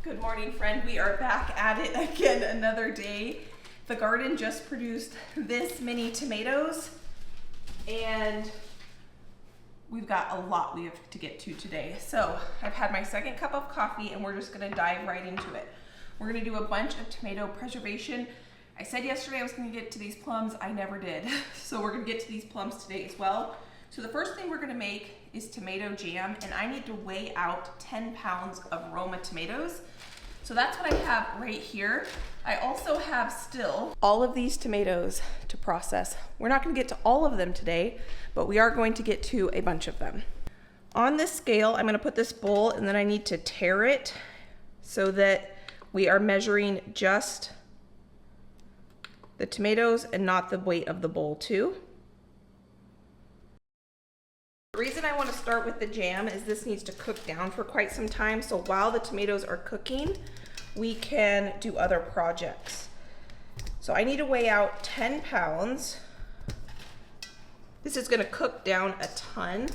Good morning, friend. We are back at it again another day. The garden just produced this many tomatoes and we've got a lot we have to get to today. So I've had my second cup of coffee and we're just gonna dive right into it. We're gonna do a bunch of tomato preservation. I said yesterday I was gonna get to these plums, I never did. So we're gonna get to these plums today as well. So the first thing we're gonna make is tomato jam, and I need to weigh out 10 pounds of Roma tomatoes. So that's what I have right here. I also have still all of these tomatoes to process. We're not gonna get to all of them today, but we are going to get to a bunch of them. On this scale, I'm gonna put this bowl and then I need to tare it so that we are measuring just the tomatoes and not the weight of the bowl too. The reason I want to start with the jam is this needs to cook down for quite some time, so while the tomatoes are cooking, we can do other projects. So I need to weigh out 10 pounds. This is going to cook down a ton.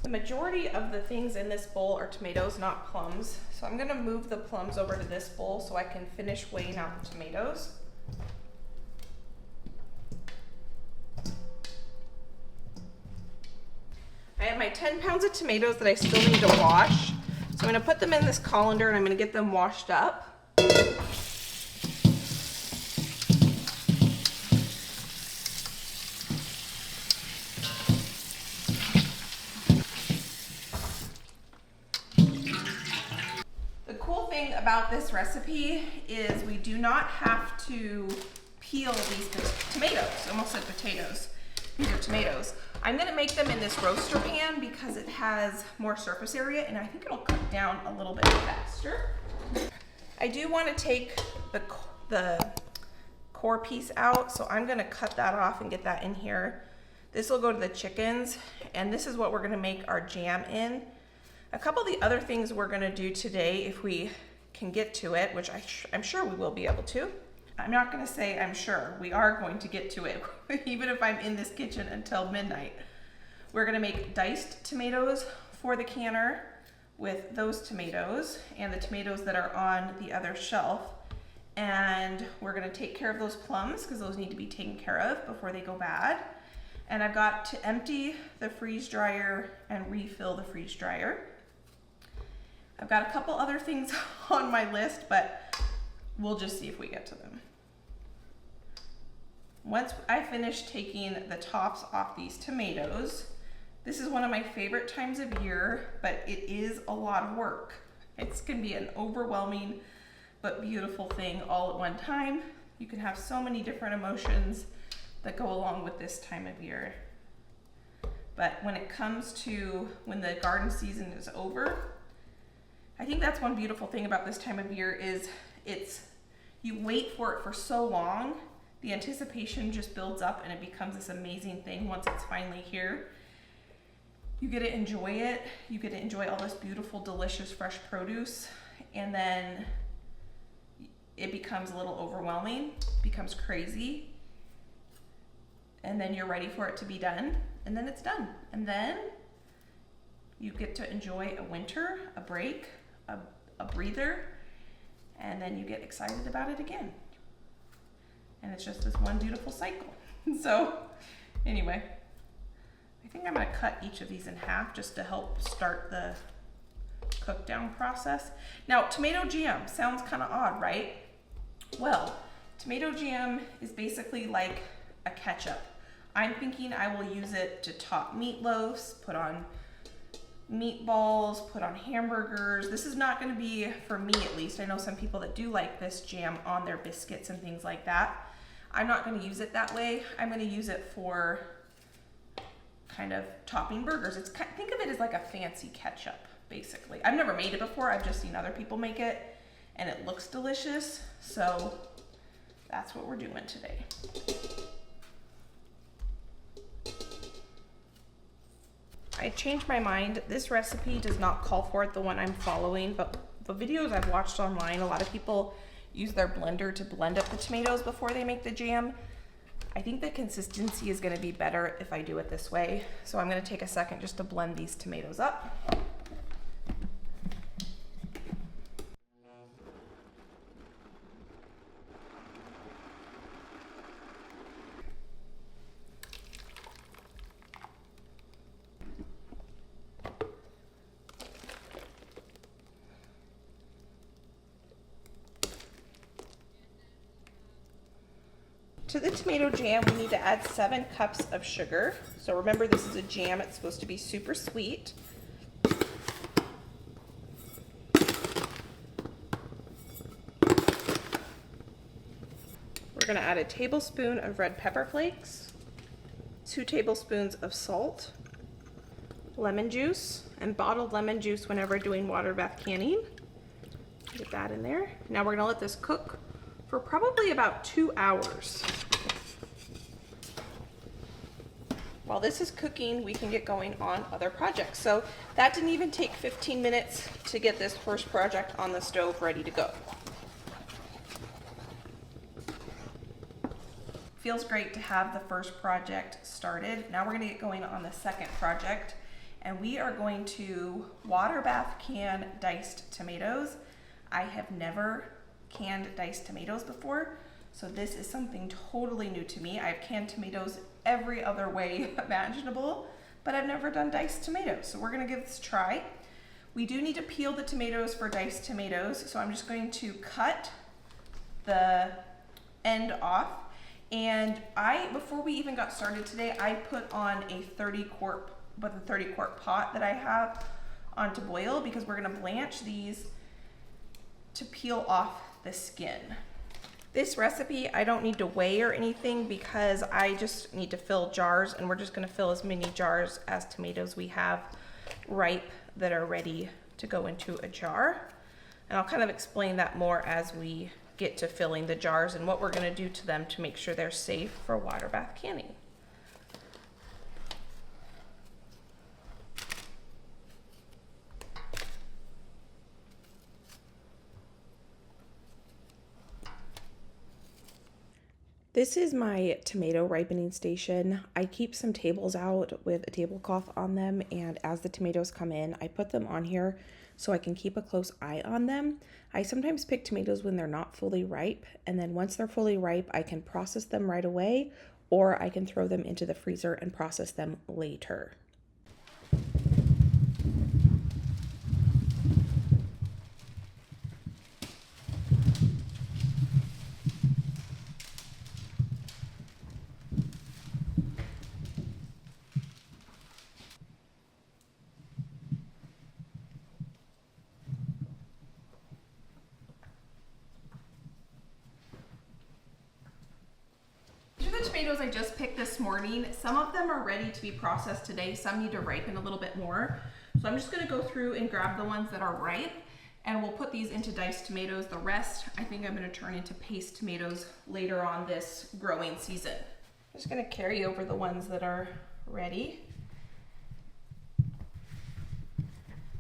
The majority of the things in this bowl are tomatoes, not plums. So I'm gonna move the plums over to this bowl so I can finish weighing out the tomatoes. I have my 10 pounds of tomatoes that I still need to wash. So I'm gonna put them in this colander and I'm gonna get them washed up. About this recipe is we do not have to peel these tomatoes. I almost said potatoes. These are tomatoes. I'm gonna make them in this roaster pan because it has more surface area and I think it'll cook down a little bit faster. I do want to take the core piece out, so I'm gonna cut that off and get that in here. This will go to the chickens, and this is what we're gonna make our jam in. A couple of the other things we're gonna do today, if we can get to it, which I'm sure we will be able to. I'm not gonna say I'm sure, we are going to get to it, even if I'm in this kitchen until midnight. We're gonna make diced tomatoes for the canner with those tomatoes and the tomatoes that are on the other shelf. And we're gonna take care of those plums because those need to be taken care of before they go bad. And I've got to empty the freeze dryer and refill the freeze dryer. I've got a couple other things on my list, but we'll just see if we get to them. Once I finish taking the tops off these tomatoes, this is one of my favorite times of year, but it is a lot of work. It's gonna be an overwhelming but beautiful thing all at one time. You can have so many different emotions that go along with this time of year. But when it comes to when the garden season is over, I think that's one beautiful thing about this time of year is you wait for it for so long, the anticipation just builds up and it becomes this amazing thing once it's finally here. You get to enjoy it, you get to enjoy all this beautiful, delicious, fresh produce, and then it becomes a little overwhelming, becomes crazy, and then you're ready for it to be done, and then it's done. And then you get to enjoy a winter, a break, a breather, and then you get excited about it again. And it's just this one beautiful cycle. So anyway, I think I'm gonna cut each of these in half just to help start the cook down process. Now, tomato jam sounds kind of odd, right? Well, tomato jam is basically like a ketchup. I'm thinking I will use it to top meatloafs, put on meatballs, put on hamburgers. This is not going to be, for me at least, I know some people that do like this jam on their biscuits and things like that. I'm not going to use it that way. I'm going to use it for kind of topping burgers. Think of it as like a fancy ketchup, basically. I've never made it before. I've just seen other people make it and it looks delicious. So that's what we're doing today. I changed my mind. This recipe does not call for it, the one I'm following, but the videos I've watched online, a lot of people use their blender to blend up the tomatoes before they make the jam. I think the consistency is going to be better if I do it this way. So I'm going to take a second just to blend these tomatoes up. To the tomato jam, we need to add 7 cups of sugar. So remember, this is a jam, it's supposed to be super sweet. We're gonna add a tablespoon of red pepper flakes, 2 tablespoons of salt, lemon juice, and bottled lemon juice whenever doing water bath canning. Get that in there. Now we're gonna let this cook for probably about 2 hours. While this is cooking, we can get going on other projects. So that didn't even take 15 minutes to get this first project on the stove ready to go. Feels great to have the first project started. Now we're gonna get going on the second project, and we are going to water bath can diced tomatoes. I have never canned diced tomatoes before, so this is something totally new to me. I've canned tomatoes every other way imaginable, but I've never done diced tomatoes, so we're gonna give this a try. We do need to peel the tomatoes for diced tomatoes, so I'm just going to cut the end off. And before we even got started today, I put on a 30 quart pot that I have on to boil, because we're gonna blanch these to peel off the skin. This recipe, I don't need to weigh or anything, because I just need to fill jars, and we're just gonna fill as many jars as tomatoes we have ripe that are ready to go into a jar. And I'll kind of explain that more as we get to filling the jars and what we're gonna do to them to make sure they're safe for water bath canning. This is my tomato ripening station. I keep some tables out with a tablecloth on them, and as the tomatoes come in, I put them on here so I can keep a close eye on them. I sometimes pick tomatoes when they're not fully ripe, and then once they're fully ripe, I can process them right away, or I can throw them into the freezer and process them later. Tomatoes I just picked this morning. Some of them are ready to be processed today. Some need to ripen a little bit more. So I'm just going to go through and grab the ones that are ripe, and we'll put these into diced tomatoes. The rest I think I'm going to turn into paste tomatoes later on this growing season. I'm just going to carry over the ones that are ready.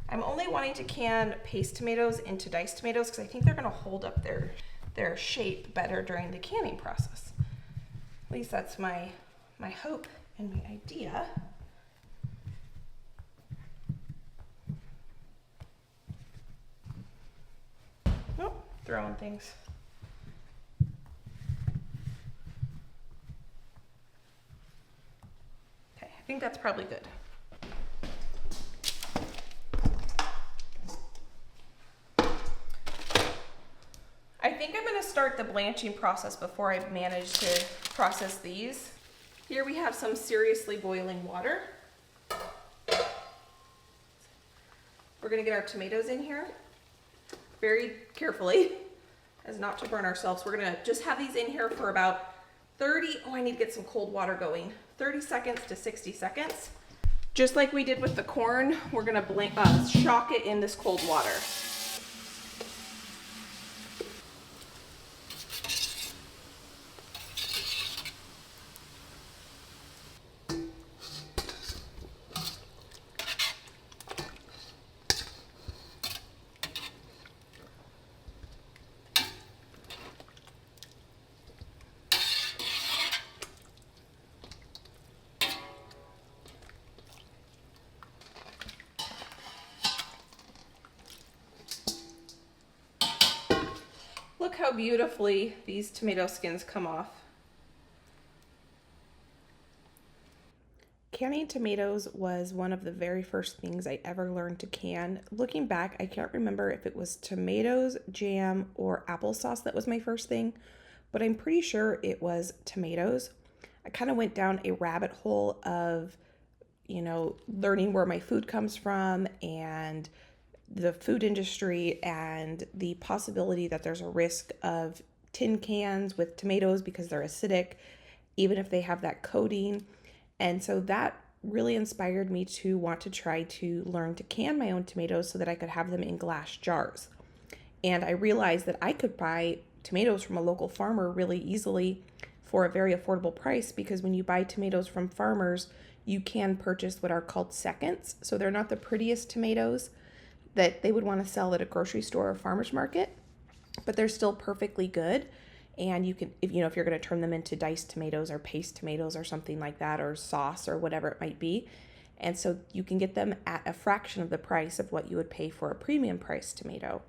I'm only wanting to can paste tomatoes into diced tomatoes because I think they're going to hold up their shape better during the canning process. At least that's my hope and my idea. Oh, throwing things. Okay, I think that's probably good. I think I'm going to start the blanching process before I manage to process these. Here we have some seriously boiling water. We're going to get our tomatoes in here very carefully as not to burn ourselves. We're going to just have these in here for about 30 seconds to 60 seconds. Just like we did with the corn, we're going to shock it in this cold water. how beautifully these tomato skins come off. Canning tomatoes was one of the very first things I ever learned to can. Looking back, I can't remember if it was tomatoes, jam, or applesauce that was my first thing, but I'm pretty sure it was tomatoes. I kind of went down a rabbit hole of, learning where my food comes from and the food industry and the possibility that there's a risk of tin cans with tomatoes because they're acidic, even if they have that coating. And so that really inspired me to want to try to learn to can my own tomatoes so that I could have them in glass jars. And I realized that I could buy tomatoes from a local farmer really easily for a very affordable price, because when you buy tomatoes from farmers, you can purchase what are called seconds. So they're not the prettiest tomatoes that they would want to sell at a grocery store or farmer's market, but they're still perfectly good. And you can, if you're going to turn them into diced tomatoes or paste tomatoes or something like that, or sauce or whatever it might be. And so you can get them at a fraction of the price of what you would pay for a premium price tomato.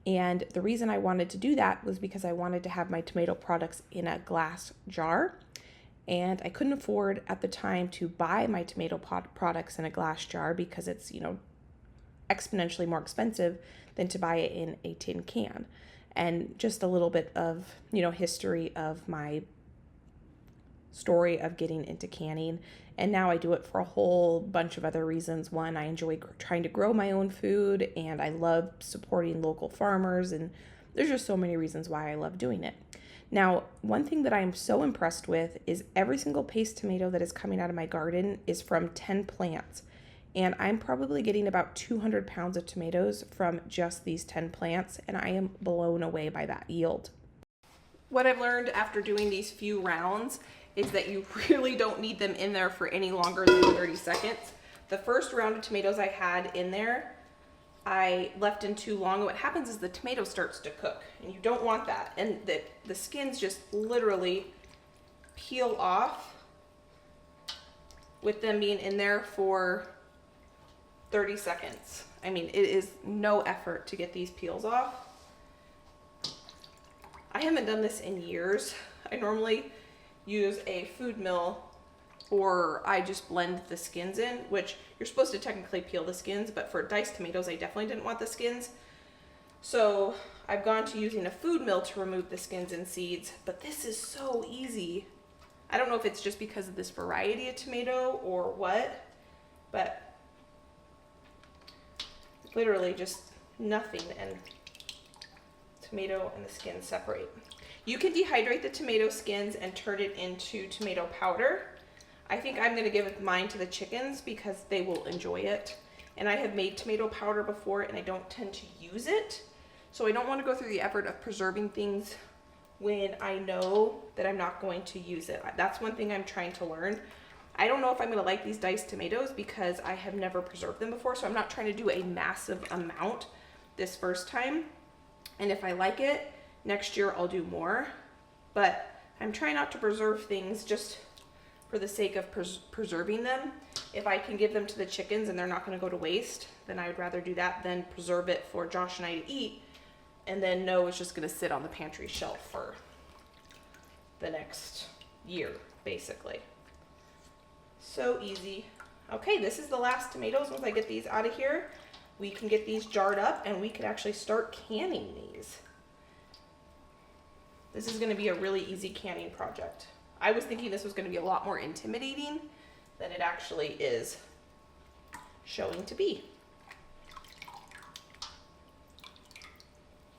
And the reason I wanted to do that was because I wanted to have my tomato products in a glass jar. And I couldn't afford at the time to buy my tomato products in a glass jar because it's, exponentially more expensive than to buy it in a tin can. And just a little bit of, history of my story of getting into canning. And now I do it for a whole bunch of other reasons. One, I enjoy trying to grow my own food, and I love supporting local farmers. And there's just so many reasons why I love doing it. Now, one thing that I am so impressed with is every single paste tomato that is coming out of my garden is from 10 plants. And I'm probably getting about 200 pounds of tomatoes from just these 10 plants, and I am blown away by that yield. What I've learned after doing these few rounds is that you really don't need them in there for any longer than 30 seconds. The first round of tomatoes I had in there, I left in too long. What happens is the tomato starts to cook, and you don't want that. And the skins just literally peel off with them being in there for 30 seconds. I mean, it is no effort to get these peels off. I haven't done this in years. I normally use a food mill, or I just blend the skins in, which you're supposed to technically peel the skins, but for diced tomatoes, I definitely didn't want the skins. So I've gone to using a food mill to remove the skins and seeds, but this is so easy. I don't know if it's just because of this variety of tomato or what, but literally just nothing, and tomato and the skins separate. You can dehydrate the tomato skins and turn it into tomato powder. I think I'm going to give mine to the chickens because they will enjoy it. And I have made tomato powder before, and I don't tend to use it. So I don't want to go through the effort of preserving things when I know that I'm not going to use it. That's one thing I'm trying to learn. I don't know if I'm going to like these diced tomatoes because I have never preserved them before, so I'm not trying to do a massive amount this first time. And if I like it, next year I'll do more. But I'm trying not to preserve things just for the sake of preserving them. If I can give them to the chickens and they're not going to go to waste, then I would rather do that than preserve it for Josh and I to eat and then know it's just going to sit on the pantry shelf for the next year, basically. So easy. Okay, this is the last tomatoes. Once I get these out of here, we can get these jarred up and we could actually start canning these. This is going to be a really easy canning project. I was thinking this was going to be a lot more intimidating than it actually is showing to be.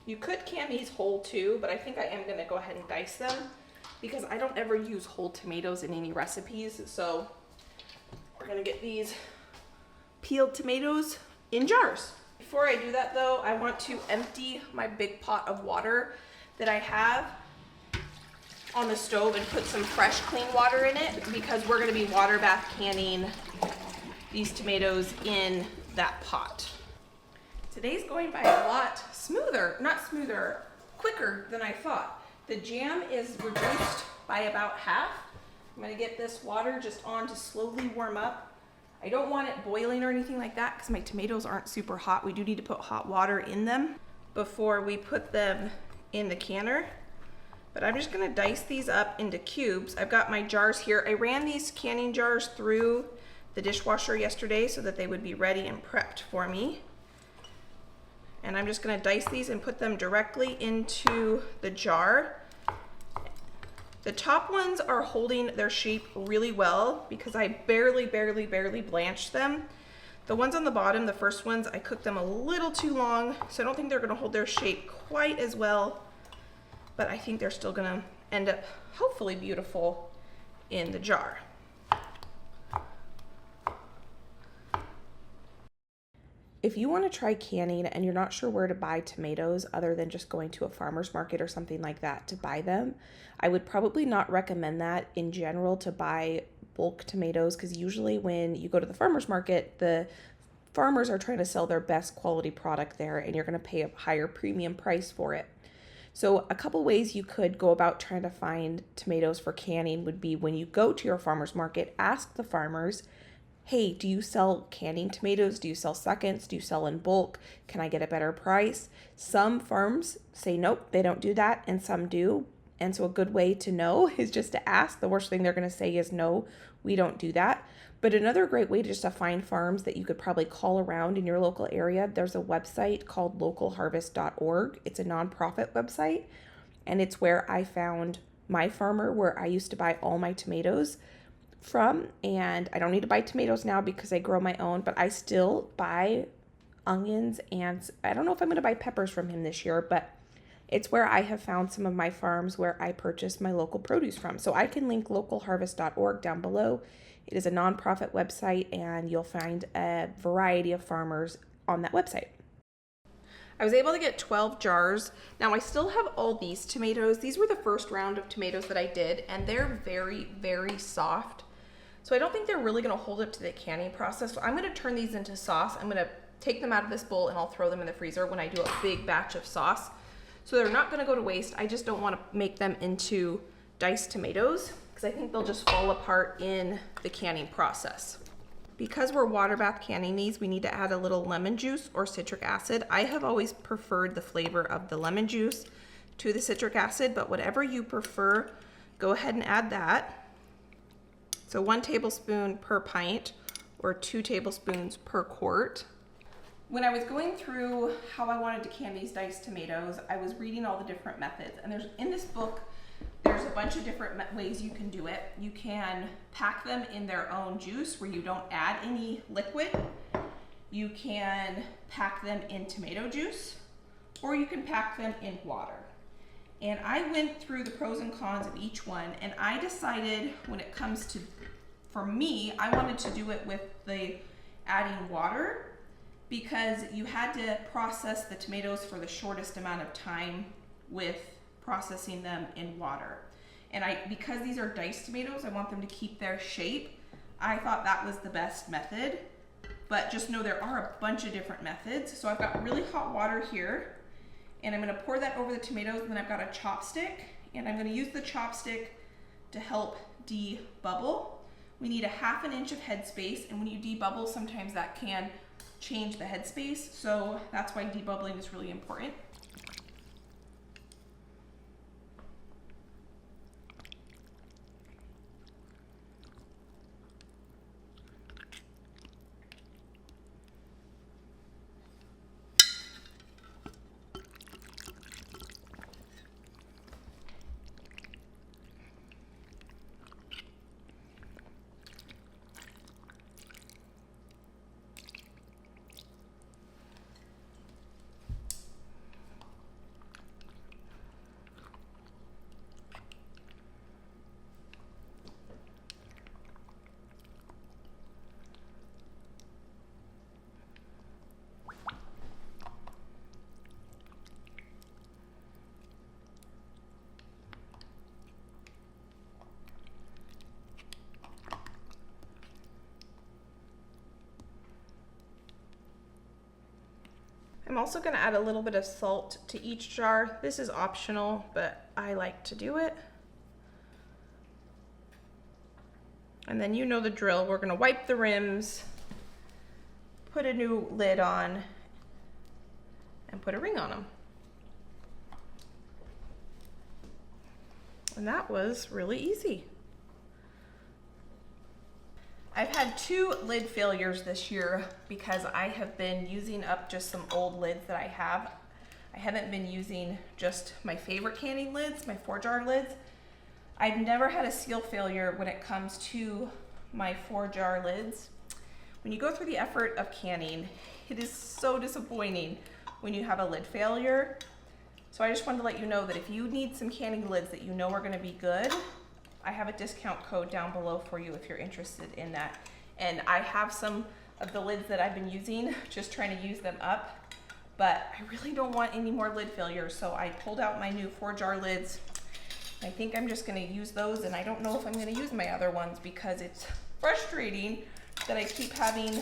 You could can these whole too, but I think I am going to go ahead and dice them because I don't ever use whole tomatoes in any recipes. So we're going to get these peeled tomatoes in jars. Before I do that though, I want to empty my big pot of water that I have on the stove and put some fresh clean water in it because we're going to be water bath canning these tomatoes in that pot. Today's going by a lot quicker than I thought. The jam is reduced by about half. I'm going to get this water just on to slowly warm up. I don't want it boiling or anything like that because my tomatoes aren't super hot. We do need to put hot water in them before we put them in the canner, but I'm just gonna dice these up into cubes. I've got my jars here. I ran these canning jars through the dishwasher yesterday so that they would be ready and prepped for me. And I'm just gonna dice these and put them directly into the jar. The top ones are holding their shape really well because I barely blanched them. The ones on the bottom, the first ones, I cooked them a little too long, so I don't think they're gonna hold their shape quite as well, but I think they're still gonna end up hopefully beautiful in the jar. If you want to try canning and you're not sure where to buy tomatoes other than just going to a farmer's market or something like that to buy them, I would probably not recommend that in general to buy bulk tomatoes, because usually when you go to the farmer's market, the farmers are trying to sell their best quality product there and you're going to pay a higher premium price for it. So a couple ways you could go about trying to find tomatoes for canning would be when you go to your farmer's market, ask the farmers, hey, do you sell canning tomatoes? Do you sell seconds? Do you sell in bulk? Can I get a better price? Some farms say nope, they don't do that, and some do. And so a good way to know is just to ask. The worst thing they're going to say is no, we don't do that. But another great way just to find farms that you could probably call around in your local area, there's a website called localharvest.org. It's a nonprofit website, and it's where I found my farmer where I used to buy all my tomatoes from. And I don't need to buy tomatoes now because I grow my own, but I still buy onions, and I don't know if I'm going to buy peppers from him this year, but it's where I have found some of my farms where I purchase my local produce from. So I can link localharvest.org down below. It is a nonprofit website, and you'll find a variety of farmers on that website. I was able to get 12 jars. Now I still have all these tomatoes. These were the first round of tomatoes that I did, and they're very soft. So I don't think they're really gonna hold up to the canning process. So I'm gonna turn these into sauce. I'm gonna take them out of this bowl and I'll throw them in the freezer when I do a big batch of sauce. So they're not gonna go to waste. I just don't wanna make them into diced tomatoes because I think they'll just fall apart in the canning process. Because we're water bath canning these, we need to add a little lemon juice or citric acid. I have always preferred the flavor of the lemon juice to the citric acid, but whatever you prefer, go ahead and add that. So 1 tablespoon per pint or 2 tablespoons per quart. When I was going through how I wanted to can these diced tomatoes, I was reading all the different methods, and in this book, there's a bunch of different ways you can do it. You can pack them in their own juice where you don't add any liquid. You can pack them in tomato juice, or you can pack them in water. And I went through the pros and cons of each one, and I decided when it comes to, for me, I wanted to do it with the adding water because you had to process the tomatoes for the shortest amount of time with processing them in water. And because these are diced tomatoes, I want them to keep their shape. I thought that was the best method, but just know there are a bunch of different methods. So I've got really hot water here, and I'm gonna pour that over the tomatoes, and then I've got a chopstick, and I'm gonna use the chopstick to help de-bubble. We need a 1/2 inch of headspace, and when you de-bubble, sometimes that can change the headspace, so that's why de-bubbling is really important. I'm also going to add a little bit of salt to each jar. This is optional, but I like to do it. And then you know the drill. We're going to wipe the rims, put a new lid on, and put a ring on them. And that was really easy. I've had 2 lid failures this year because I have been using up just some old lids that I have. I haven't been using just my favorite canning lids, my 4-jar lids. I've never had a seal failure when it comes to my 4-jar lids. When you go through the effort of canning, it is so disappointing when you have a lid failure. So I just wanted to let you know that if you need some canning lids that you know are going to be good, I have a discount code down below for you if you're interested in that. And I have some of the lids that I've been using, just trying to use them up, but I really don't want any more lid failures. So I pulled out my new 4-jar lids. I think I'm just going to use those, and I don't know if I'm going to use my other ones because it's frustrating that I keep having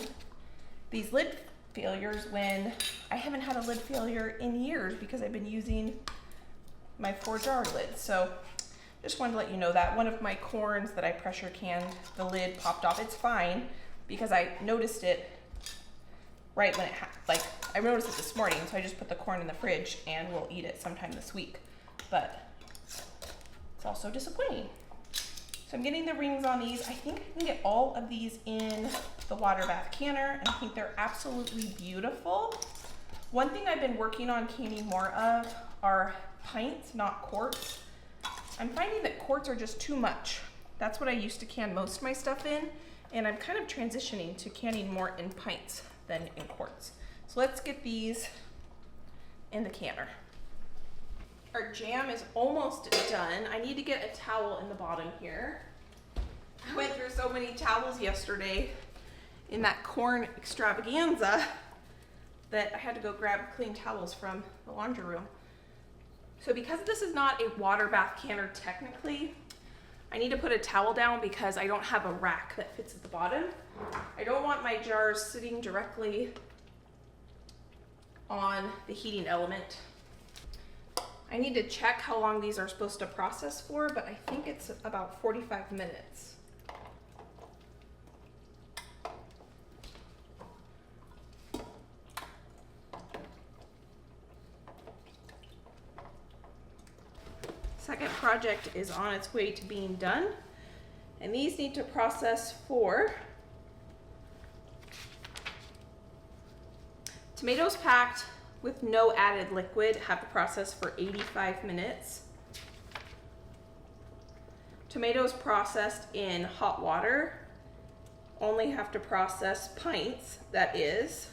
these lid failures when I haven't had a lid failure in years because I've been using my 4-jar lids. So just wanted to let you know that one of my corns that I pressure canned, the lid popped off. It's fine because I noticed it right when I noticed it this morning, so I just put the corn in the fridge and we'll eat it sometime this week. But it's also disappointing. So I'm getting the rings on these. I think I can get all of these in the water bath canner, and I think they're absolutely beautiful. One thing I've been working on canning more of are pints, not quarts. I'm finding that quarts are just too much. That's what I used to can most of my stuff in, and I'm kind of transitioning to canning more in pints than in quarts. So let's get these in the canner. Our jam is almost done. I need to get a towel in the bottom here. I went through so many towels yesterday in that corn extravaganza that I had to go grab clean towels from the laundry room. So because this is not a water bath canner technically, I need to put a towel down because I don't have a rack that fits at the bottom. I don't want my jars sitting directly on the heating element. I need to check how long these are supposed to process for, but I think it's about 45 minutes. Second project is on its way to being done, and these need to process for tomatoes packed with no added liquid, have to process for 85 minutes. Tomatoes processed in hot water only have to process pints, that is,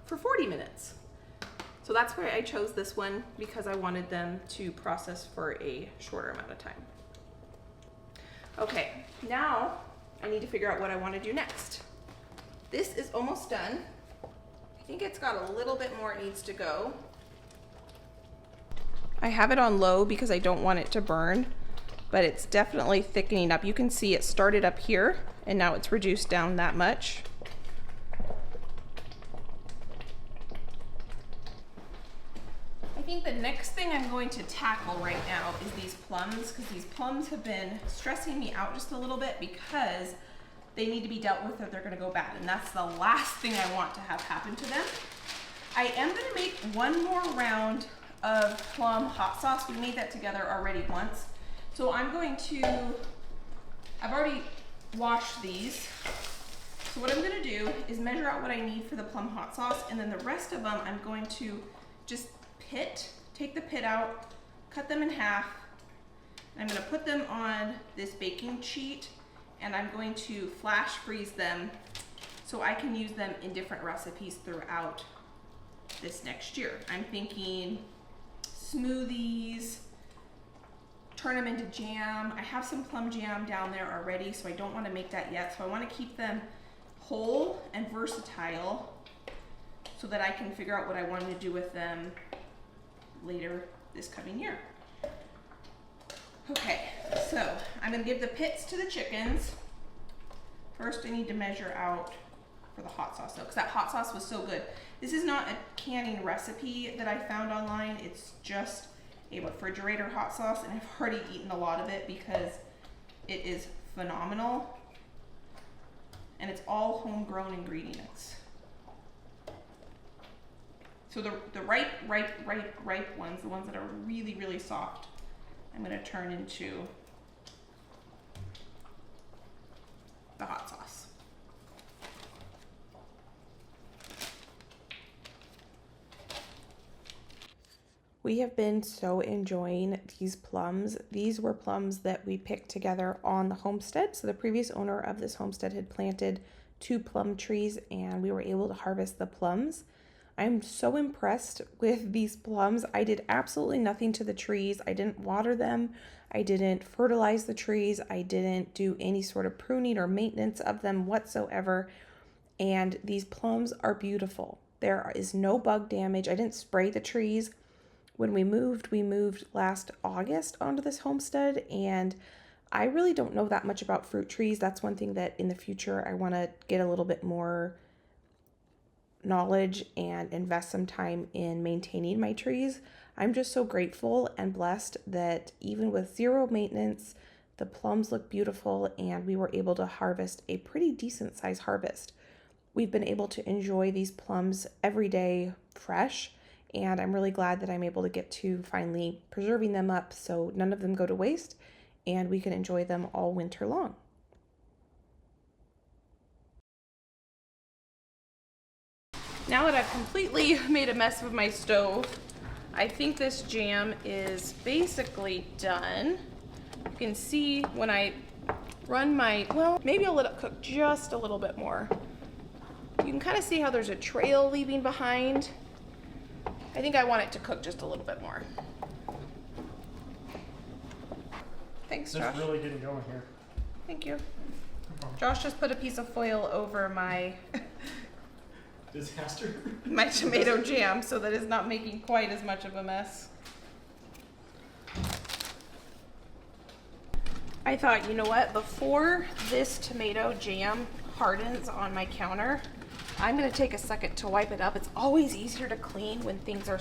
for 40 minutes. So that's why I chose this one, because I wanted them to process for a shorter amount of time. Okay, now I need to figure out what I want to do next. This is almost done. I think it's got a little bit more it needs to go. I have it on low because I don't want it to burn, but it's definitely thickening up. You can see it started up here and now it's reduced down that much. I think the next thing I'm going to tackle right now is these plums, because these plums have been stressing me out just a little bit because they need to be dealt with or they're going to go bad, and that's the last thing I want to have happen to them. I am going to make one more round of plum hot sauce. We made that together already once. So I'm going to, I've already washed these. So what I'm going to do is measure out what I need for the plum hot sauce, and then the rest of them I'm going to just take the pit out, cut them in half. I'm going to put them on this baking sheet, and I'm going to flash freeze them so I can use them in different recipes throughout this next year. I'm thinking smoothies, turn them into jam. I have some plum jam down there already, so I don't want to make that yet. So I want to keep them whole and versatile so that I can figure out what I want to do with them later this coming year. Okay, so I'm going to give the pits to the chickens. First I need to measure out for the hot sauce though, because that hot sauce was so good. This is not a canning recipe that I found online. It's just a refrigerator hot sauce, and I've already eaten a lot of it because it is phenomenal. And it's all homegrown ingredients. So the ripe ones, the ones that are really, really soft, I'm gonna turn into the hot sauce. We have been so enjoying these plums. These were plums that we picked together on the homestead. So the previous owner of this homestead had planted 2 plum trees and we were able to harvest the plums. I'm so impressed with these plums. I did absolutely nothing to the trees. I didn't water them. I didn't fertilize the trees. I didn't do any sort of pruning or maintenance of them whatsoever. And these plums are beautiful. There is no bug damage. I didn't spray the trees. When we moved last August onto this homestead, and I really don't know that much about fruit trees. That's one thing that in the future I want to get a little bit more knowledge and invest some time in maintaining my trees. I'm just so grateful and blessed that even with 0 maintenance, the plums look beautiful and we were able to harvest a pretty decent size harvest. We've been able to enjoy these plums every day fresh. And I'm really glad that I'm able to get to finally preserving them up so none of them go to waste and we can enjoy them all winter long. Now that I've completely made a mess of my stove, I think this jam is basically done. You can see when I run well, maybe I'll let it cook just a little bit more. You can kind of see how there's a trail leaving behind. I think I want it to cook just a little bit more. Thanks, Josh. It's really getting going here. Thank you. Josh just put a piece of foil over my disaster. My tomato jam so that it's not making quite as much of a mess. I thought, you know what? Before this tomato jam hardens on my counter, I'm going to take a second to wipe it up. It's always easier to clean when things are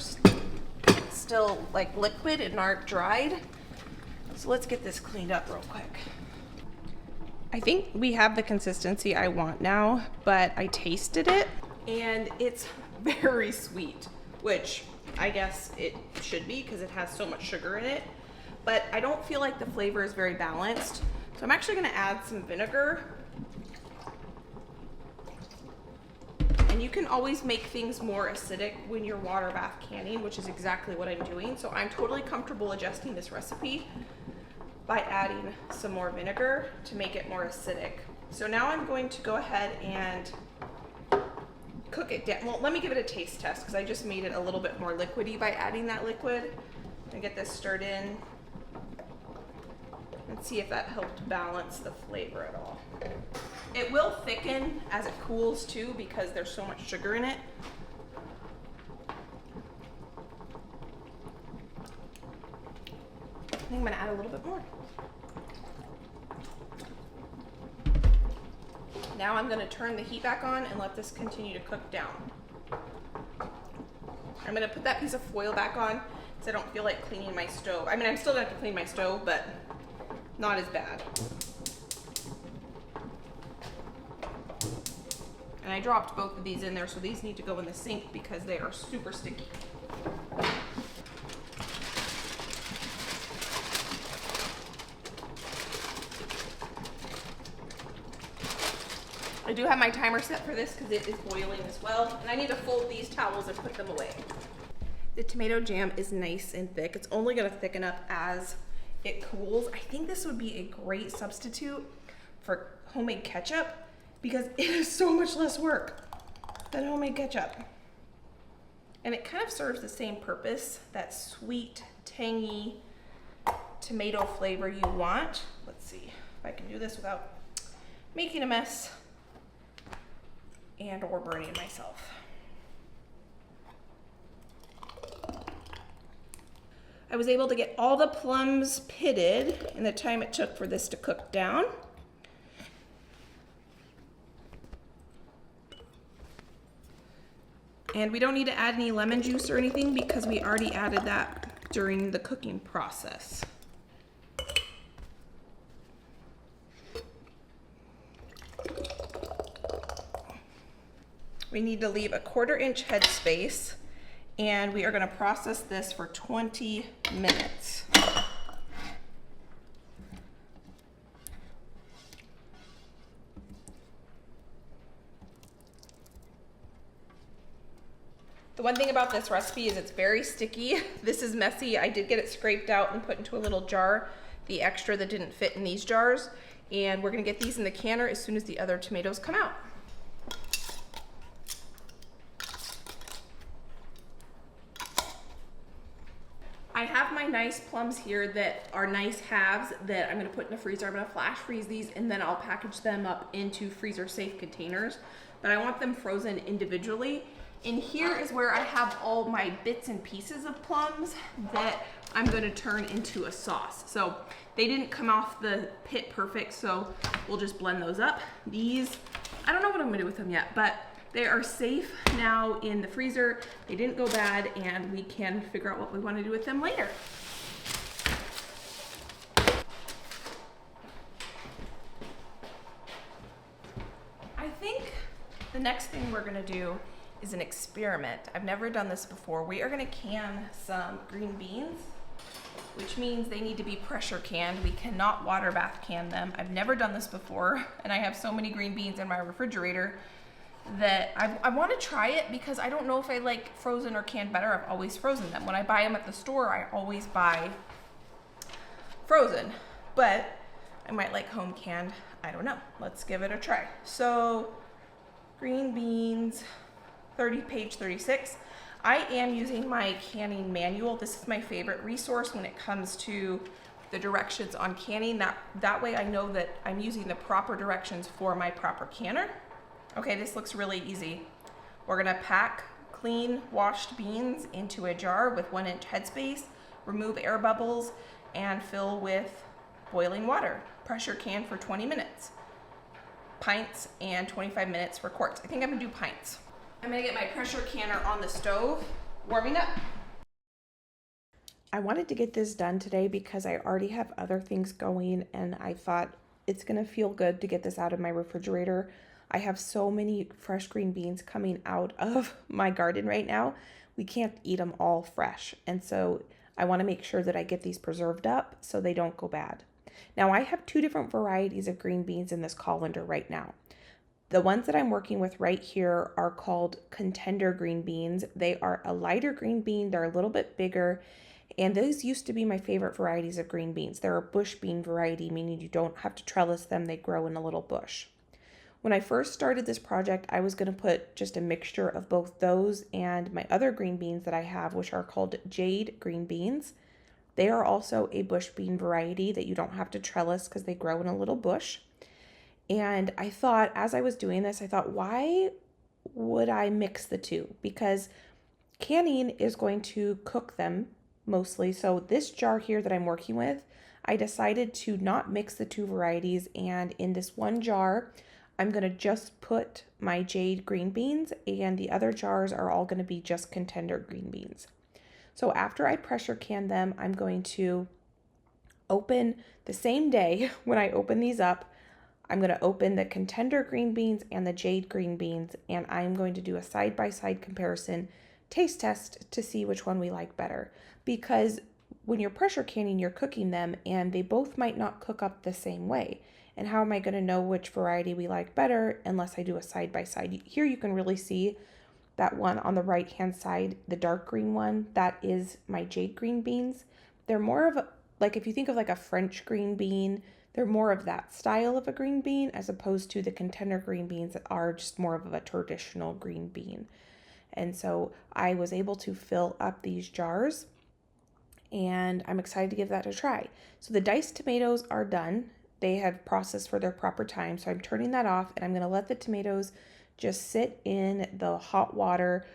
still like liquid and aren't dried. So let's get this cleaned up real quick. I think we have the consistency I want now, but I tasted it and it's very sweet, which I guess it should be because it has so much sugar in it, but I don't feel like the flavor is very balanced. So I'm actually going to add some vinegar. And you can always make things more acidic when you're water bath canning, which is exactly what I'm doing. So I'm totally comfortable adjusting this recipe by adding some more vinegar to make it more acidic. So now I'm going to go ahead and cook it down. Well, let me give it a taste test because I just made it a little bit more liquidy by adding that liquid. And get this stirred in and see if that helped balance the flavor at all. It will thicken as it cools too because there's so much sugar in it. I think I'm gonna add a little bit more. Now I'm gonna turn the heat back on and let this continue to cook down. I'm gonna put that piece of foil back on because I don't feel like cleaning my stove. I mean, I'm still gonna have to clean my stove, but not as bad. And I dropped both of these in there, so these need to go in the sink because they are super sticky. I do have my timer set for this because it is boiling as well. And I need to fold these towels and put them away. The tomato jam is nice and thick. It's only gonna thicken up as it cools. I think this would be a great substitute for homemade ketchup because it is so much less work than homemade ketchup. And it kind of serves the same purpose, that sweet, tangy tomato flavor you want. Let's see if I can do this without making a mess and or burning myself. I was able to get all the plums pitted in the time it took for this to cook down. And we don't need to add any lemon juice or anything because we already added that during the cooking process. We need to leave a 1/4 inch head space and we are going to process this for 20 minutes. The one thing about this recipe is it's very sticky. This is messy. I did get it scraped out and put into a little jar, the extra that didn't fit in these jars. And we're gonna get these in the canner as soon as the other tomatoes come out. I have my nice plums here that are nice halves that I'm gonna put in the freezer. I'm gonna flash freeze these and then I'll package them up into freezer safe containers. But I want them frozen individually. And here is where I have all my bits and pieces of plums that I'm gonna turn into a sauce. So they didn't come off the pit perfect, so we'll just blend those up. These, I don't know what I'm gonna do with them yet, but they are safe now in the freezer. They didn't go bad, and we can figure out what we wanna do with them later. I think the next thing we're gonna do is an experiment. I've never done this before. We are gonna can some green beans, which means they need to be pressure canned. We cannot water bath can them. I've never done this before, and I have so many green beans in my refrigerator that I wanna try it because I don't know if I like frozen or canned better. I've always frozen them. When I buy them at the store, I always buy frozen, but I might like home canned. I don't know. Let's give it a try. So, green beans, page 36. I am using my canning manual. This is my favorite resource when it comes to the directions on canning. That way I know that I'm using the proper directions for my proper canner. Okay, this looks really easy. We're gonna pack clean washed beans into a jar with 1-inch headspace, remove air bubbles, and fill with boiling water. Pressure can for 20 minutes. Pints and 25 minutes for quarts. I think I'm gonna do pints. I'm gonna get my pressure canner on the stove, warming up. I wanted to get this done today because I already have other things going, and I thought it's gonna feel good to get this out of my refrigerator. I have so many fresh green beans coming out of my garden right now. We can't eat them all fresh, and so I wanna make sure that I get these preserved up so they don't go bad. Now I have 2 different varieties of green beans in this colander right now. The ones that I'm working with right here are called contender green beans. They are a lighter green bean. They're a little bit bigger. And those used to be my favorite varieties of green beans. They're a bush bean variety, meaning you don't have to trellis them. They grow in a little bush. When I first started this project, I was going to put just a mixture of both those and my other green beans that I have, which are called jade green beans. They are also a bush bean variety that you don't have to trellis because they grow in a little bush. And I thought, as I was doing this, I thought, why would I mix the two? Because canning is going to cook them mostly. So this jar here that I'm working with, I decided to not mix the 2 varieties. And in this one jar, I'm going to just put my jade green beans, and the other jars are all going to be just contender green beans. So after I pressure can them, I'm going to open the same day when I open these up. I'm going to open the contender green beans and the jade green beans, and I'm going to do a side-by-side comparison taste test to see which one we like better. Because when you're pressure canning, you're cooking them, and they both might not cook up the same way. And how am I going to know which variety we like better unless I do a side-by-side? Here you can really see that one on the right-hand side, the dark green one, that is my jade green beans. They're more of a, like if you think of like a French green bean, they're more of that style of a green bean as opposed to the contender green beans that are just more of a traditional green bean. And so I was able to fill up these jars, and I'm excited to give that a try. So the diced tomatoes are done. They have processed for their proper time. So I'm turning that off, and I'm going to let the tomatoes just sit in the hot water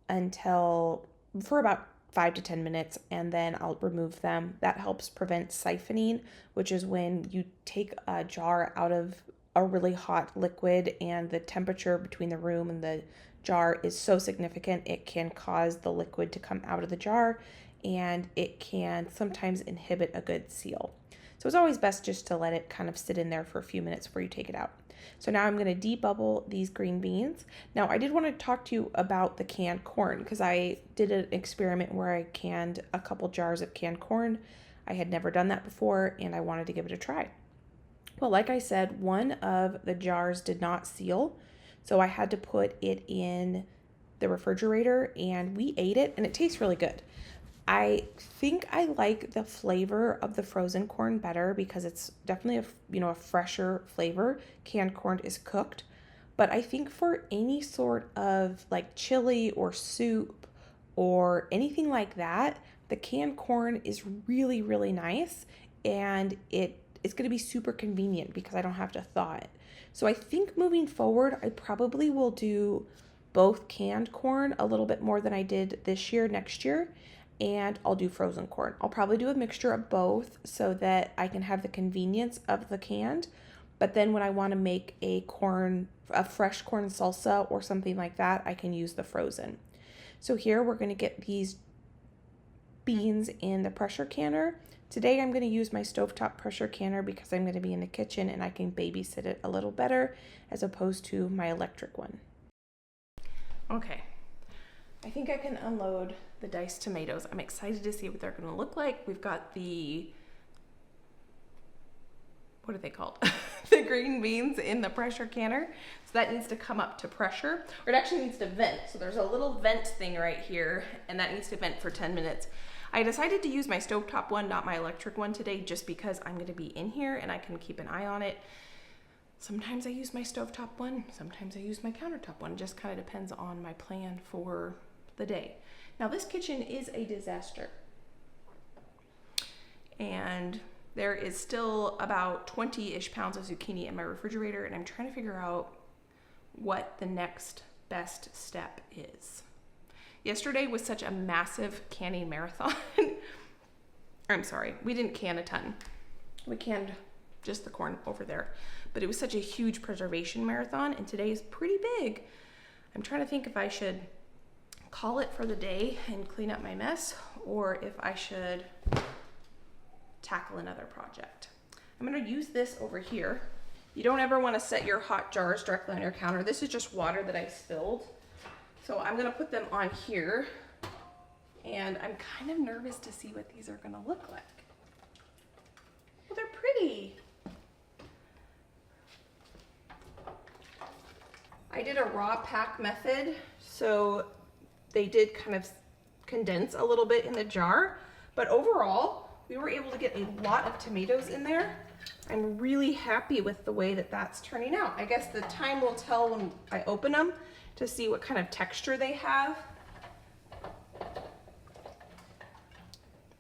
for about 5 to 10 minutes, and then I'll remove them. That helps prevent siphoning, which is when you take a jar out of a really hot liquid and the temperature between the room and the jar is so significant it can cause the liquid to come out of the jar, and it can sometimes inhibit a good seal. So it's always best just to let it kind of sit in there for a few minutes before you take it out. So now I'm going to debubble these green beans. Now I did want to talk to you about the canned corn because I did an experiment where I canned a couple jars of canned corn. I had never done that before and I wanted to give it a try. Well, like I said, one of the jars did not seal, so I had to put it in the refrigerator and we ate it and it tastes really good. I think I like the flavor of the frozen corn better because it's definitely a fresher flavor. Canned corn is cooked, but I think for any sort of like chili or soup or anything like that, the canned corn is really, really nice, and it's going to be super convenient because I don't have to thaw it. So I think moving forward, I probably will do both canned corn a little bit more than I did this year, next year, and I'll do frozen corn. I'll probably do a mixture of both so that I can have the convenience of the canned, but then when I want to make a fresh corn salsa or something like that, I can use the frozen. So here we're going to get these beans in the pressure canner. Today I'm going to use my stovetop pressure canner because I'm going to be in the kitchen and I can babysit it a little better as opposed to my electric one. Okay, I think I can unload the diced tomatoes. I'm excited to see what they're going to look like. We've got the, what are they called? The green beans in the pressure canner. So that needs to come up to pressure, or it actually needs to vent. So there's a little vent thing right here and that needs to vent for 10 minutes. I decided to use my stovetop one, not my electric one today, just because I'm going to be in here and I can keep an eye on it. Sometimes I use my stovetop one, sometimes I use my countertop one. It just kind of depends on my plan for the day. Now this kitchen is a disaster. And there is still about 20-ish pounds of zucchini in my refrigerator, and I'm trying to figure out what the next best step is. Yesterday was such a massive canning marathon. I'm sorry, we didn't can a ton. We canned just the corn over there. But it was such a huge preservation marathon, and today is pretty big. I'm trying to think if I should call it for the day and clean up my mess, or if I should tackle another project. I'm gonna use this over here. You don't ever wanna set your hot jars directly on your counter. This is just water that I spilled. So I'm gonna put them on here, and I'm kind of nervous to see what these are gonna look like. Well, they're pretty. I did a raw pack method, so they did kind of condense a little bit in the jar, but overall, we were able to get a lot of tomatoes in there. I'm really happy with the way that that's turning out. I guess the time will tell when I open them to see what kind of texture they have.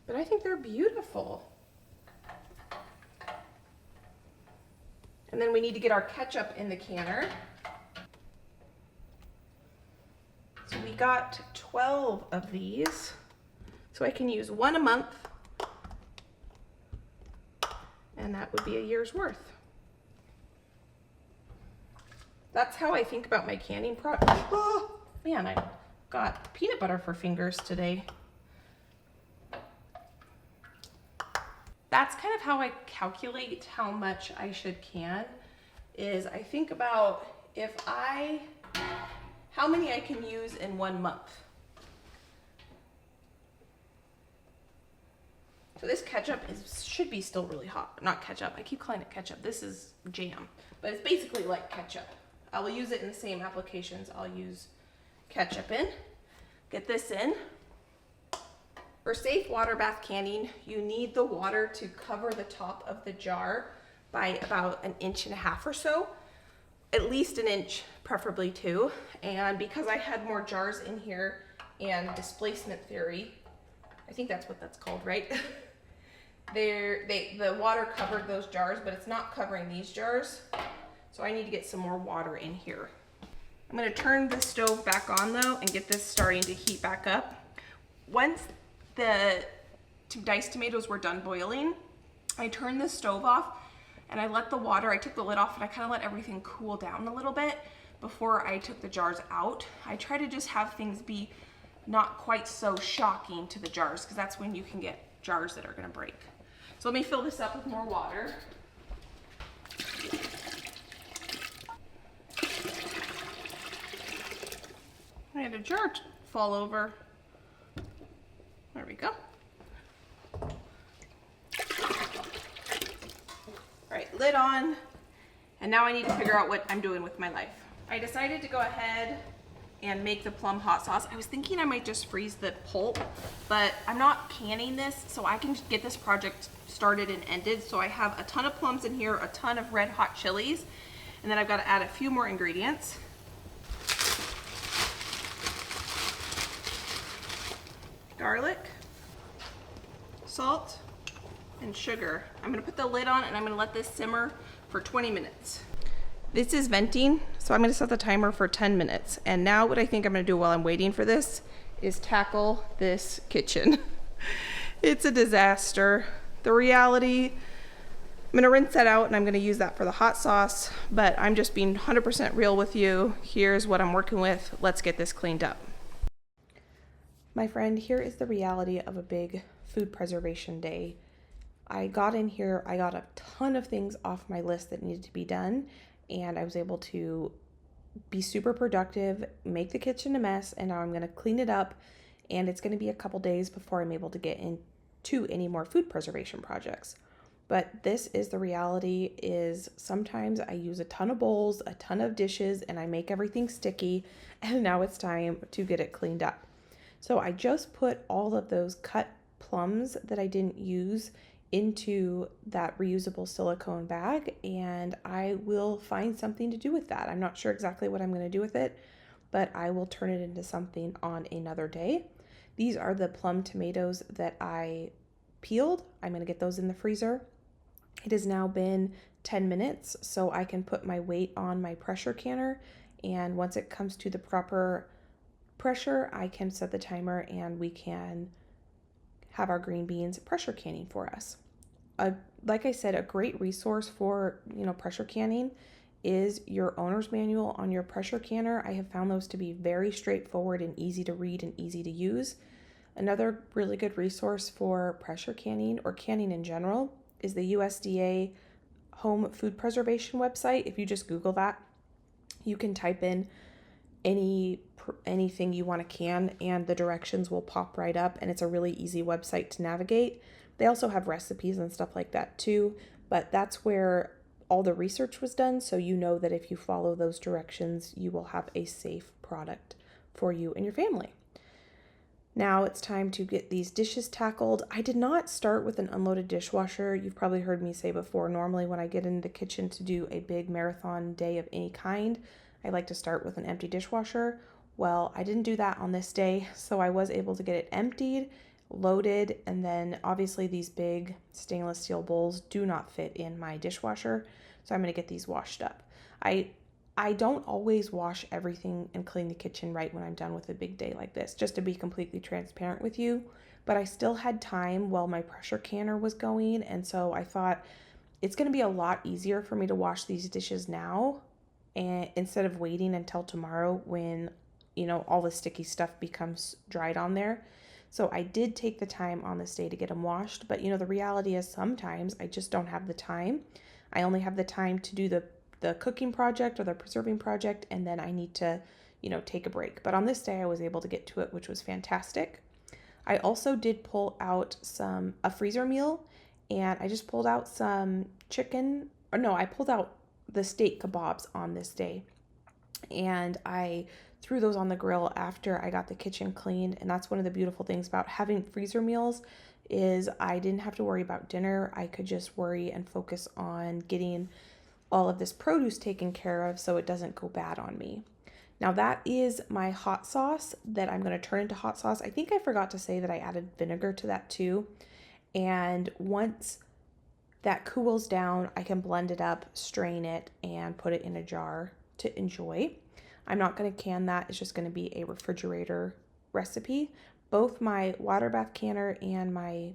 But I think they're beautiful. And then we need to get our ketchup in the canner. So we got 12 of these. So I can use one a month. And that would be a year's worth. That's how I think about my canning process. Oh, man, I got peanut butter for fingers today. That's kind of how I calculate how much I should can, is I think about how many I can use in 1 month. So this ketchup should be still really hot. Not ketchup, I keep calling it ketchup. This is jam, but it's basically like ketchup. I will use it in the same applications. I'll use ketchup in, get this in. For safe water bath canning, you need the water to cover the top of the jar by about 1.5 inches or so. At least 1 inch, preferably 2. And because I had more jars in here and displacement theory, I think that's what that's called, right? The water covered those jars, but it's not covering these jars. So I need to get some more water in here. I'm gonna turn the stove back on though and get this starting to heat back up. Once the diced tomatoes were done boiling, I turned the stove off and I let the water, I took the lid off and I kind of let everything cool down a little bit before I took the jars out. I try to just have things be not quite so shocking to the jars, because that's when you can get jars that are gonna break. So let me fill this up with more water. I had a jar fall over. There we go. All right, lid on. And now I need to figure out what I'm doing with my life. I decided to go ahead and make the plum hot sauce. I was thinking I might just freeze the pulp, but I'm not canning this, so I can get this project started and ended. So I have a ton of plums in here, a ton of red hot chilies, and then I've got to add a few more ingredients. Garlic, salt, and sugar. I'm gonna put the lid on and I'm gonna let this simmer for 20 minutes. This is venting, so I'm gonna set the timer for 10 minutes. And now what I think I'm gonna do while I'm waiting for this is tackle this kitchen. It's a disaster. The reality, I'm gonna rinse that out and I'm gonna use that for the hot sauce, but I'm just being 100% real with you. Here's what I'm working with. Let's get this cleaned up. My friend, here is the reality of a big food preservation day. I got in here, I got a ton of things off my list that needed to be done, and I was able to be super productive, make the kitchen a mess, and now I'm going to clean it up, and it's going to be a couple days before I'm able to get into any more food preservation projects. But this is the reality, is sometimes I use a ton of bowls, a ton of dishes, and I make everything sticky, and now it's time to get it cleaned up. So I just put all of those cut plums that I didn't use into that reusable silicone bag, and I will find something to do with that. I'm not sure exactly what I'm going to do with it, but I will turn it into something on another day. These are the plum tomatoes that I peeled. I'm going to get those in the freezer. It has now been 10 minutes, so I can put my weight on my pressure canner, and once it comes to the proper pressure, I can set the timer and we can have our green beans pressure canning for us. Like I said, a great resource for, pressure canning is your owner's manual on your pressure canner. I have found those to be very straightforward and easy to read and easy to use. Another really good resource for pressure canning or canning in general is the USDA Home Food Preservation website. If you just Google that, you can type in anything you want to can and the directions will pop right up, and it's a really easy website to navigate. They also have recipes and stuff like that too, but that's where all the research was done, so you know that if you follow those directions, you will have a safe product for you and your family. Now it's time to get these dishes tackled. I did not start with an unloaded dishwasher. You've probably heard me say before, normally when I get in the kitchen to do a big marathon day of any kind, I like to start with an empty dishwasher. Well, I didn't do that on this day, so I was able to get it emptied, loaded, and then obviously these big stainless steel bowls do not fit in my dishwasher, so I'm going to get these washed up. I don't always wash everything and clean the kitchen right when I'm done with a big day like this, just to be completely transparent with you, but I still had time while my pressure canner was going, and so I thought it's going to be a lot easier for me to wash these dishes now, and instead of waiting until tomorrow when all the sticky stuff becomes dried on there. So I did take the time on this day to get them washed, but the reality is sometimes I just don't have the time. I only have the time to do the cooking project or the preserving project, and then I need to take a break. But on this day I was able to get to it, which was fantastic. I also did pull out a freezer meal, and I just pulled out some I pulled out the steak kebabs on this day, and I threw those on the grill after I got the kitchen cleaned. And that's one of the beautiful things about having freezer meals is I didn't have to worry about dinner. I could just worry and focus on getting all of this produce taken care of so it doesn't go bad on me. Now that is my hot sauce that I'm going to turn into hot sauce. I think I forgot to say that I added vinegar to that too. And once that cools down, I can blend it up, strain it, and put it in a jar to enjoy. I'm not going to can that. It's just going to be a refrigerator recipe. Both my water bath canner and my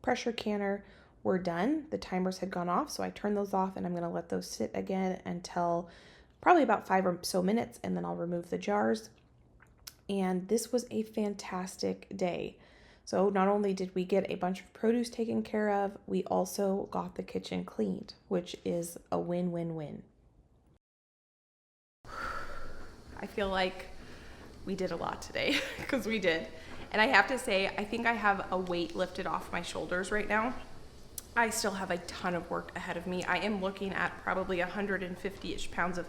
pressure canner were done. The timers had gone off, so I turned those off, and I'm going to let those sit again until probably about 5 or so minutes, and then I'll remove the jars. And this was a fantastic day. So not only did we get a bunch of produce taken care of, we also got the kitchen cleaned, which is a win-win-win. I feel like we did a lot today because we did. And I have to say, I think I have a weight lifted off my shoulders right now. I still have a ton of work ahead of me. I am looking at probably 150-ish pounds of,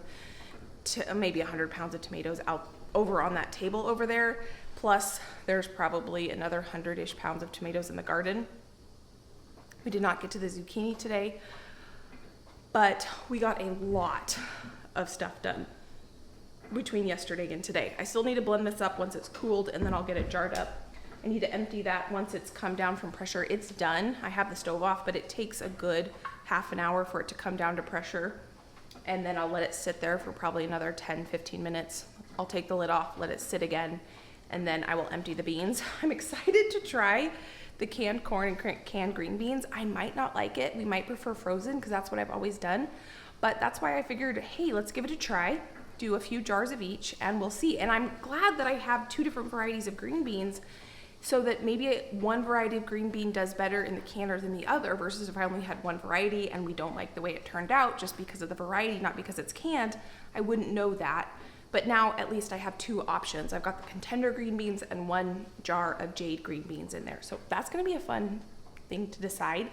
maybe 100 pounds of tomatoes out over on that table over there. Plus there's probably another 100-ish pounds of tomatoes in the garden. We did not get to the zucchini today, but we got a lot of stuff done between yesterday and today. I still need to blend this up once it's cooled, and then I'll get it jarred up. I need to empty that once it's come down from pressure. It's done. I have the stove off, but it takes a good half an hour for it to come down to pressure. And then I'll let it sit there for probably another 10-15 minutes. I'll take the lid off, let it sit again, and then I will empty the beans. I'm excited to try the canned corn and canned green beans. I might not like it. We might prefer frozen because that's what I've always done. But that's why I figured, hey, let's give it a try. Do a few jars of each and we'll see. And I'm glad that I have 2 different varieties of green beans, so that maybe one variety of green bean does better in the canner than the other, versus if I only had one variety and we don't like the way it turned out just because of the variety, not because it's canned, I wouldn't know that. But now at least I have 2 options. I've got the contender green beans and 1 jar of jade green beans in there. So that's gonna be a fun thing to decide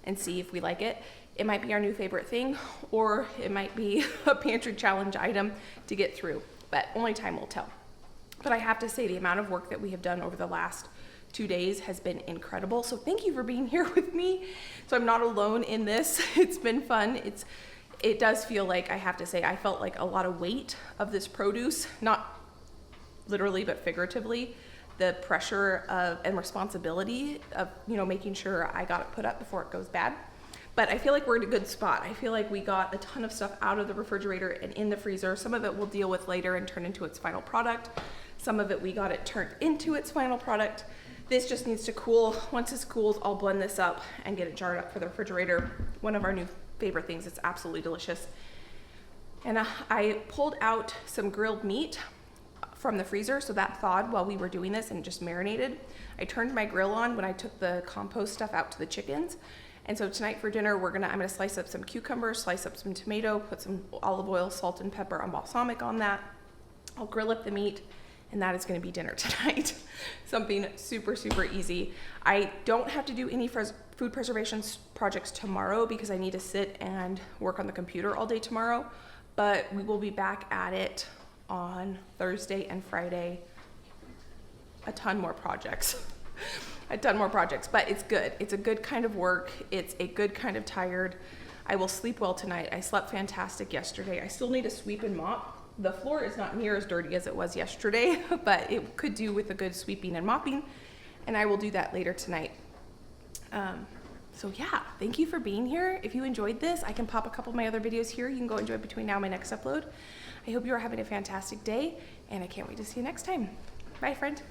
and see if we like it. It might be our new favorite thing, or it might be a pantry challenge item to get through, but only time will tell. But I have to say, the amount of work that we have done over the last 2 days has been incredible. So thank you for being here with me. So I'm not alone in this. It's been fun. It does feel like, I have to say, I felt like a lot of weight of this produce, not literally, but figuratively, the pressure of and responsibility of, making sure I got it put up before it goes bad. But I feel like we're in a good spot. I feel like we got a ton of stuff out of the refrigerator and in the freezer. Some of it we'll deal with later and turn into its final product. Some of it we got it turned into its final product. This just needs to cool. Once this cools, I'll blend this up and get it jarred up for the refrigerator. One of our new favorite things. It's absolutely delicious. And I pulled out some grilled meat from the freezer, so that thawed while we were doing this and just marinated. I turned my grill on when I took the compost stuff out to the chickens. And so tonight for dinner, I'm gonna slice up some cucumbers, slice up some tomato, put some olive oil, salt and pepper and balsamic on that. I'll grill up the meat, and that is gonna be dinner tonight. Something super, super easy. I don't have to do any food preservation projects tomorrow because I need to sit and work on the computer all day tomorrow, but we will be back at it on Thursday and Friday. A ton more projects. But it's good. It's a good kind of work. It's a good kind of tired. I will sleep well tonight. I slept fantastic yesterday. I still need to sweep and mop. The floor is not near as dirty as it was yesterday, but it could do with a good sweeping and mopping, and I will do that later tonight. So yeah, thank you for being here. If you enjoyed this, I can pop a couple of my other videos here. You can go enjoy between now and my next upload. I hope you are having a fantastic day, and I can't wait to see you next time. Bye, friend.